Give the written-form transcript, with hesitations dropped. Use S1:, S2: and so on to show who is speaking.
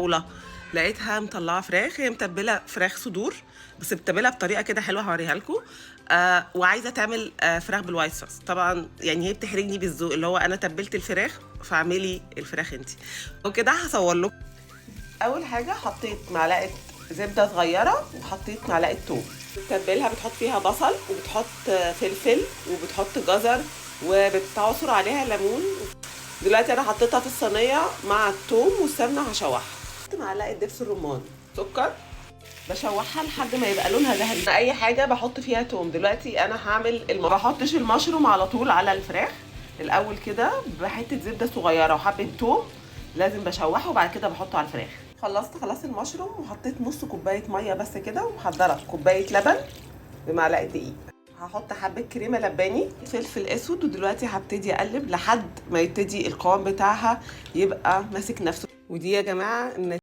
S1: طاوله، لقيتها مطلعه فراخ، هي متبله فراخ صدور بس متبلها بطريقه كده حلوه هوريها لكم. وعايزه تعمل فراخ بالوايت صوص. طبعا يعني هي بتحرجني بالذوق، اللي هو انا تبلت الفراخ فاعملي الفراخ انتي. وكده هصور لكم. اول حاجه حطيت معلقه زبده صغيره وحطيت معلقه توم. بتتبلها، بتحط فيها بصل وبتحط فلفل وبتحط جزر وبتعصر عليها ليمون. دلوقتي انا حطيتها في الصينيه مع الثوم والسمنه هشوحها. حط معلقه دبس الرمان، سكر، بشوحها لحد ما يبقى لونها ذهبي. اي حاجه بحط فيها توم. دلوقتي انا هعمل ما بحطش المشروم على طول على الفراخ، الاول كده بحته زبده صغيره وحبه توم لازم بشوحه وبعد كده بحطه على الفراخ. خلصت خلاص المشروم وحطيت نص كوبايه ميه بس كده، ومحضره كوبايه لبن بمعلقه دقيق. هحط حبه كريمه لباني، فلفل اسود، ودلوقتي هبتدي اقلب لحد ما يبتدي القوام بتاعها يبقى ماسك نفسه. ودي يا جماعه